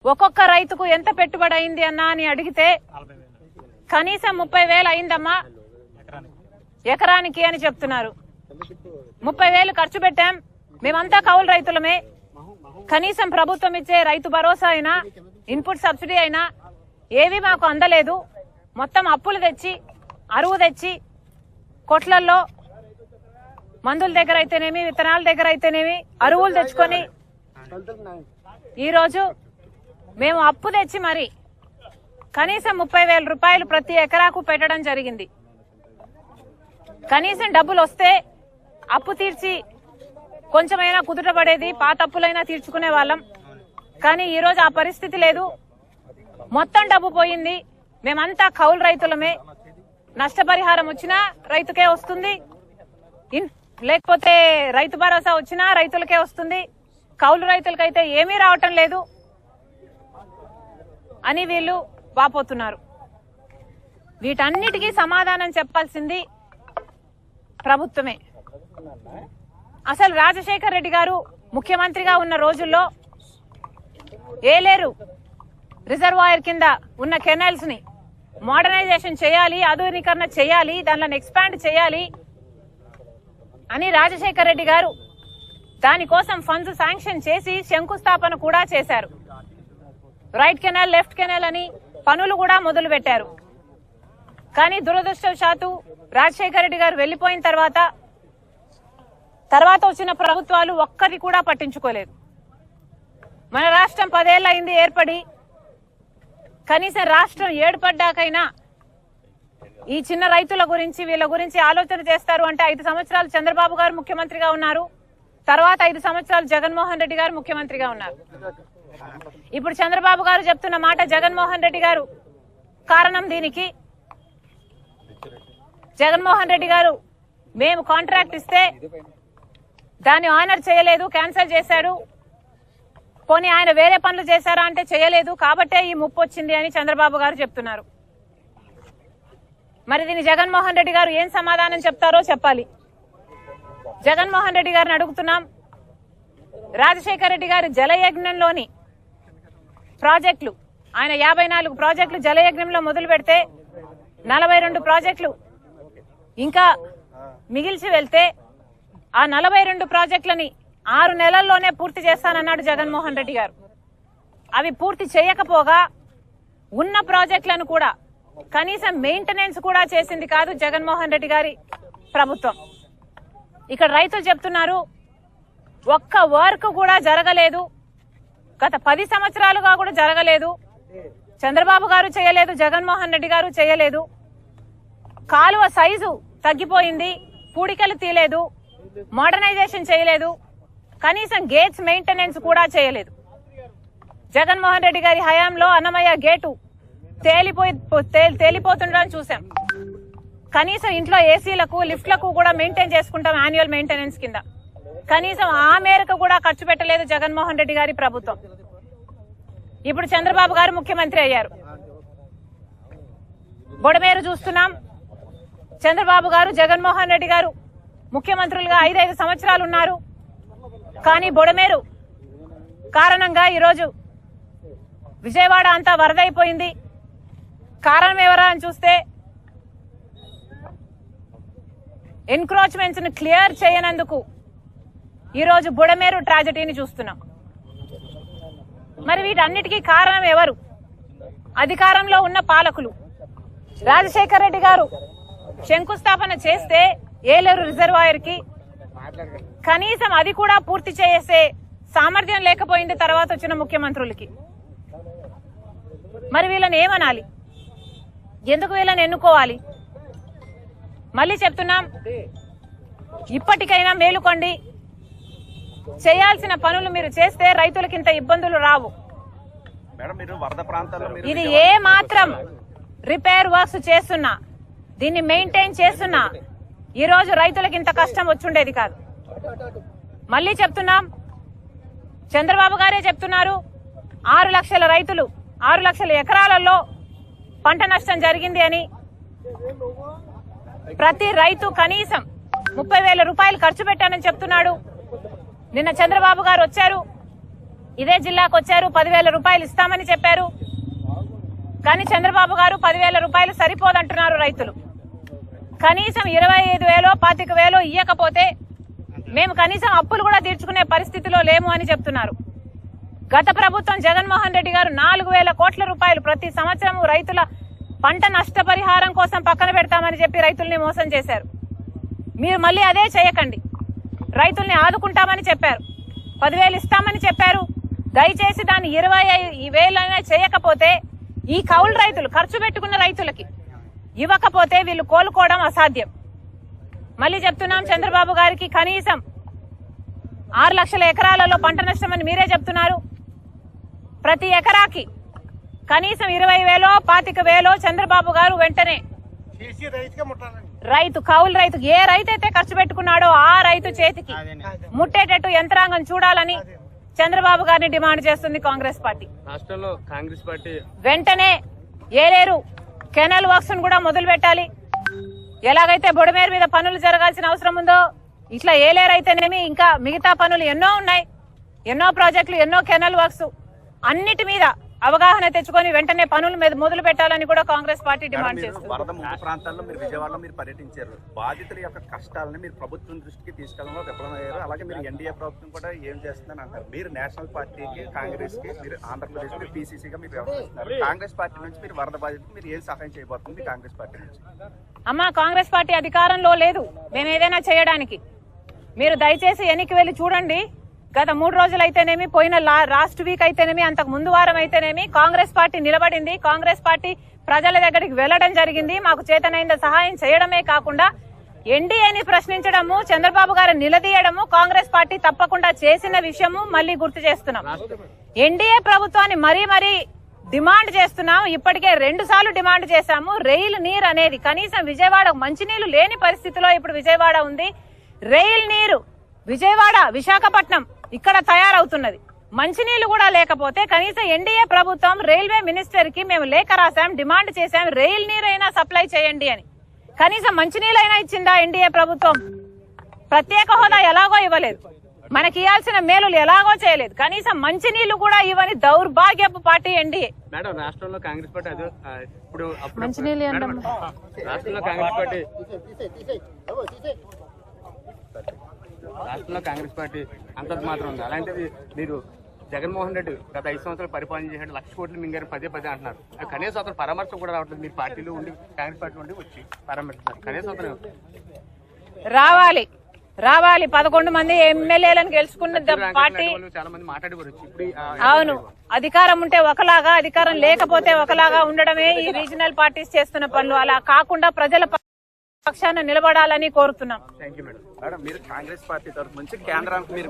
ఒక్కొక్క రైతుకు ఎంత పెట్టుబడి అయింది అన్నా అని అడిగితే కనీసం 30,000 అయిందమ్మా ఎకరానికి అని చెప్తున్నారు. 30,000 ఖర్చు పెట్టాం, మేమంతా కౌలు రైతులమే. కనీసం ప్రభుత్వం ఇచ్చే రైతు భరోసా అయినా ఇన్పుట్ సబ్సిడీ అయినా ఏవి మాకు అందలేదు. మొత్తం అప్పులు తెచ్చి అరువు తెచ్చి కొట్లల్లో మందుల దగ్గర అయితేనేమి విత్తనాల దగ్గర అయితేనేమి అరువులు తెచ్చుకొని ఈరోజు మేము అప్పు తెచ్చి మరి కనీసం 30,000 రూపాయలు ప్రతి ఎకరాకు పెట్టడం జరిగింది. కనీసం డబ్బులు వస్తే అప్పు తీర్చి కొంచెమైనా కుదుట పడేది, పాత అప్పులైనా తీర్చుకునే వాళ్ళం. కానీ ఈరోజు ఆ పరిస్థితి లేదు. మొత్తం డబ్బు పోయింది. మేమంతా కౌలు రైతులమే. నష్టపరిహారం వచ్చినా రైతుకే వస్తుంది, లేకపోతే రైతు భరోసా వచ్చినా రైతులకే వస్తుంది. కౌలు రైతులకైతే ఏమీ రావటం లేదు అని వీళ్ళు వాపోతున్నారు. వీటన్నిటికీ సమాధానం చెప్పాల్సింది ప్రభుత్వమే. అసలు రాజశేఖర్ రెడ్డి గారు ముఖ్యమంత్రిగా ఉన్న రోజుల్లో ఏలేరు రిజర్వాయర్ కింద ఉన్న కెనాల్స్ ని మోడర్నైజేషన్ చేయాలి, ఆధునీకరణ చేయాలి, దానిని ఎక్స్పాండ్ చేయాలి అని రాజశేఖర్ రెడ్డి గారు దానికోసం ఫండ్స్ శాంక్షన్ చేసి శంకుస్థాపన కూడా చేశారు. రైట్ కెనాల్, లెఫ్ట్ కెనాల్ అని పనులు కూడా మొదలు పెట్టారు. కానీ దురదృష్టవశాత్తు రాజశేఖర్ రెడ్డి గారు వెళ్లిపోయిన తర్వాత వచ్చిన ప్రభుత్వాలు ఒక్కటి కూడా పట్టించుకోలేదు. మన రాష్ట్రం 10 ఏళ్ల అయింది ఏర్పడి. కనీసం రాష్ట్రం ఏర్పడ్డాకైనా ఈ చిన్న రైతుల గురించి వీళ్ళ గురించి ఆలోచన చేస్తారు అంటే 5 సంవత్సరాలు చంద్రబాబు గారు ముఖ్యమంత్రిగా ఉన్నారు, తర్వాత 5 సంవత్సరాలు జగన్మోహన్ రెడ్డి గారు ముఖ్యమంత్రిగా ఉన్నారు. ఇప్పుడు చంద్రబాబు గారు చెప్తున్న మాట జగన్మోహన్ రెడ్డి గారు కారణం. దీనికి జగన్మోహన్ రెడ్డి గారు మేము కాంట్రాక్ట్ ఇస్తే దాన్ని ఆనర్ చేయలేదు, క్యాన్సిల్ చేశాడు. పోనీ ఆయన వేరే పనులు చేశారా అంటే చేయలేదు, కాబట్టే ఈ ముప్పు వచ్చింది అని చంద్రబాబు గారు చెప్తున్నారు. మరి దీన్ని జగన్మోహన్ రెడ్డి గారు ఏం సమాధానం చెప్తారో చెప్పాలి. జగన్మోహన్ రెడ్డి గారిని అడుగుతున్నాం. రాజశేఖర్ రెడ్డి గారు జలయజ్ఞంలోని ప్రాజెక్టులు, ఆయన 54 ప్రాజెక్టులు జలయజ్ఞంలో మొదలు పెడితే 42 ప్రాజెక్టులు ఇంకా మిగిల్చి వెళ్తే ఆ 42 ప్రాజెక్టులని 6 నెలల్లోనే పూర్తి చేస్తానన్నాడు జగన్మోహన్ రెడ్డి గారు. అవి పూర్తి చేయకపోగా ఉన్న ప్రాజెక్టులను కూడా కనీసం మెయింటెనెన్స్ కూడా చేసింది కాదు జగన్మోహన్ రెడ్డి గారి ప్రభుత్వం. ఇక్కడ రైతులు చెప్తున్నారు ఒక్క వర్క్ కూడా జరగలేదు, గత 10 సంవత్సరాలుగా కూడా జరగలేదు. చంద్రబాబు గారు చేయలేదు, జగన్మోహన్ రెడ్డి గారు చేయలేదు. కాలువ సైజు తగ్గిపోయింది, పూడికలు తీయలేదు, మోడర్నైజేషన్ చేయలేదు, కనీసం గేట్స్ మెయింటెనెన్స్ కూడా జగన్మోహన్ రెడ్డి గారి హయాంలో అన్నమయ్య గేటు తేలిపోతుండడం చూసాం. కనీసం ఇంట్లో ఏసీలకు లిఫ్ట్లకు కూడా మెయింటైన్ చేసుకుంటాం యాన్యువల్ మెయింటెనెన్స్ కింద. కనీసం ఆ మేరకు కూడా ఖర్చు పెట్టలేదు జగన్మోహన్ రెడ్డి గారి ప్రభుత్వం. ఇప్పుడు చంద్రబాబు గారు ముఖ్యమంత్రి అయ్యారు. బొడమేరు చూస్తున్నాం. చంద్రబాబు గారు జగన్మోహన్ రెడ్డి గారు ముఖ్యమంత్రులుగా 5 సంవత్సరాలు ఉన్నారు. కానీ బొడమేరు కారణంగా ఈరోజు విజయవాడ అంతా వరదైపోయింది. కారణం ఎవరా అని చూస్తే ఎన్క్రోచ్మెంట్స్ ను క్లియర్ చేయనందుకు ఈరోజు బుడమేరు ట్రాజడీని చూస్తున్నాం. మరి వీటన్నిటికీ కారణం ఎవరు? అధికారంలో ఉన్న పాలకులు. రాజశేఖర్ రెడ్డి గారు శంకుస్థాపన చేస్తే ఏలేరు రిజర్వాయర్ కి కనీసం అది కూడా పూర్తి చేసే సామర్థ్యం లేకపోయింది తర్వాత వచ్చిన ముఖ్యమంత్రులకి. మరి వీళ్ళని ఏమనాలి? ఎందుకు వీళ్ళని ఎన్నుకోవాలి? మళ్ళీ చెప్తున్నాం, ఇప్పటికైనా మేలుకోండి. చేయాల్సిన పనులు మీరు చేస్తే రైతులకి ఇంత ఇబ్బందులు రావు. ఇది ఏ మాత్రం రిపేర్ వర్క్స్ చేస్తున్నా, దీన్ని మెయింటైన్ చేస్తున్నా ఈ రోజు రైతులకు ఇంత కష్టం వచ్చుండేది కాదు. మళ్ళీ చెప్తున్నాం, చంద్రబాబు గారే చెప్తున్నారు 6 లక్షల రైతులు 6 లక్షల ఎకరాలలో పంట నష్టం జరిగింది అని. ప్రతి రైతు కనీసం 30,000 రూపాయలు ఖర్చు పెట్టానని చెప్తున్నాడు. నిన్న చంద్రబాబు గారు వచ్చారు, ఇదే జిల్లాకు వచ్చారు, 10,000 రూపాయలు ఇస్తామని చెప్పారు. కానీ చంద్రబాబు గారు 10,000 రూపాయలు సరిపోదంటున్నారు రైతులు. కనీసం 25,000 25,000 ఇయ్యకపోతే మేము కనీసం అప్పులు కూడా తీర్చుకునే పరిస్థితిలో లేము అని చెప్తున్నారు. గత ప్రభుత్వం జగన్మోహన్ రెడ్డి గారు 4,000 కోట్ల రూపాయలు ప్రతి సంవత్సరం రైతుల పంట నష్టపరిహారం కోసం పక్కన పెడతామని చెప్పి రైతుల్ని మోసం చేశారు. మీరు మళ్ళీ అదే చేయకండి. రైతుల్ని ఆదుకుంటామని చెప్పారు, 10,000 ఇస్తామని చెప్పారు. దయచేసి దాన్ని 25,000 చేయకపోతే ఈ కౌలు రైతులు ఖర్చు పెట్టుకున్న రైతులకి ఇవ్వకపోతే వీళ్ళు కోలుకోవడం అసాధ్యం. మళ్ళీ చెప్తున్నాం, చంద్రబాబు గారికి కనీసం 6 లక్షల ఎకరాలలో పంట నష్టం అని మీరే చెప్తున్నారు. ప్రతి ఎకరాకి కనీసం 20,000 25,000 చంద్రబాబు గారు వెంటనే రైతు కౌలు రైతు ఏ రైతు అయితే ఖర్చు పెట్టుకున్నాడో ఆ రైతు చేతికి ముట్టేటట్టు యంత్రాంగం చూడాలని చంద్రబాబు గారిని డిమాండ్ చేస్తుంది కాంగ్రెస్ పార్టీ. రాష్ట్రంలో కాంగ్రెస్ పార్టీ వెంటనే ఏలేరు కెనాల్ వర్క్స్ కూడా మొదలు పెట్టాలి. ఎలాగైతే బొడమేరు మీద పనులు జరగాల్సిన అవసరం ఉందో ఇట్లా ఏలేరు అయితేనేమి ఇంకా మిగతా పనులు ఎన్నో ఉన్నాయి, ఎన్నో ప్రాజెక్టులు, ఎన్నో కెనాల్ వర్క్స్, అన్నిటి మీద అవగాహన తెచ్చుకొని వెంటనే పనులు మీద మొదలు పెట్టాలని కూడా కాంగ్రెస్ పార్టీ డిమాండ్ చేస్తుంది. వరద ముంపు ప్రాంతాల్లో మీరు విజయవాడలో మీరు పర్యటించారు. బాధితుల యొక్క కష్టాలను మీరు ప్రభుత్వం దృష్టికి తీసుకెళ్ళడంలో విఫలమయ్యారు. అలాగే మీరు ఎన్డీఏ ప్రభుత్వం కూడా ఏం చేస్తుందని అంటారు. మీరు నేషనల్ పార్టీకి, కాంగ్రెస్ కి, మీరు ఆంధ్రప్రదేశ్ మీరు పీసీసీగా మీరు వ్యవహరిస్తున్నారు. కాంగ్రెస్ పార్టీ నుంచి మీరు వరద బాధితులకు మీరు ఏం సహాయం చేయబోతుంది కాంగ్రెస్ పార్టీ నుంచి? అమ్మా, కాంగ్రెస్ పార్టీ అధికారంలో లేదు మేము ఏదైనా చేయడానికి. మీరు దయచేసి వెనక్కి వెళ్లి చూడండి. గత 3 రోజులైతేనేమి, పోయిన లాస్ట్ వీక్ అయితేనేమి, అంతకు ముందు వారం అయితేనేమి కాంగ్రెస్ పార్టీ నిలబడింది. కాంగ్రెస్ పార్టీ ప్రజల దగ్గరికి వెళ్లడం జరిగింది. మాకు చేతనైన సహాయం చేయడమే కాకుండా ఎన్డీఏని ప్రశ్నించడము, చంద్రబాబు గారు నిలదీయడము కాంగ్రెస్ పార్టీ తప్పకుండా చేసిన విషయము మళ్లీ గుర్తు చేస్తున్నాం. ఎన్డీఏ ప్రభుత్వాన్ని మరీ డిమాండ్ చేస్తున్నాం. ఇప్పటికే 2 సార్లు డిమాండ్ చేశాము. రైలు నీరు అనేది కనీసం విజయవాడ మంచినీళ్లు లేని పరిస్థితిలో ఇప్పుడు విజయవాడ ఉంది. రైలు నీరు విజయవాడ, విశాఖపట్నం ఇక్కడ తయారవుతున్నది. మంచినీళ్లు కూడా లేకపోతే కనీసం ఎన్డీఏ ప్రభుత్వం రైల్వే మినిస్టర్ కి మేము లేఖ రాశాం, డిమాండ్ చేశాం, రైలు నీరైనా సప్లై చేయండి అని. కనీసం మంచినీళ్ళైనా ఇచ్చిందా ఎన్డీఏ ప్రభుత్వం? ప్రత్యేక హోదా ఎలాగో ఇవ్వలేదు, మనకి ఇవ్వాల్సిన మేలులు ఎలాగో చేయలేదు, కనీసం మంచినీళ్లు కూడా ఇవ్వని దౌర్భాగ్యపు పార్టీ ఎన్డీఏ. మేడం, రాష్ట్రంలో కాంగ్రెస్ పార్టీ అదే ఇప్పుడు మంచినీళ్ళు రాష్ట్రంలో కాంగ్రెస్ పార్టీ అంతంత మాత్రం ఉంది. అలాంటిది మీరు జగన్మోహన్ రెడ్డి గత 5 సంవత్సరాలు పరిపాలన చేశాడు, 1,00,000 కోట్లు మింగారు, పదే అంటున్నారు. కనీసం అతను పరామర్శ కూడా రావట్లేదు. మీరు పార్టీలో ఉండి, కాంగ్రెస్ పార్టీ ఉండి వచ్చి పరామర్శిస్తారు. కనీసం అతను రావాలి 11 మంది ఎమ్మెల్యేలను గెలుచుకున్న పార్టీ. చాలా మంది మాట్లాడేవారు. ఇప్పుడు అవును, అధికారం ఉంటే ఒకలాగా, అధికారం లేకపోతే ఒకలాగా ఉండడమే ఈ రీజనల్ పార్టీస్ చేస్తున్న పనులు. అలా కాకుండా ప్రజల పక్షాన నిలబడాలని కోరుతున్నాం. Thank you madam. మీరు కాంగ్రెస్ పార్టీ తరఫు నుంచి కేంద్రానికి మీరు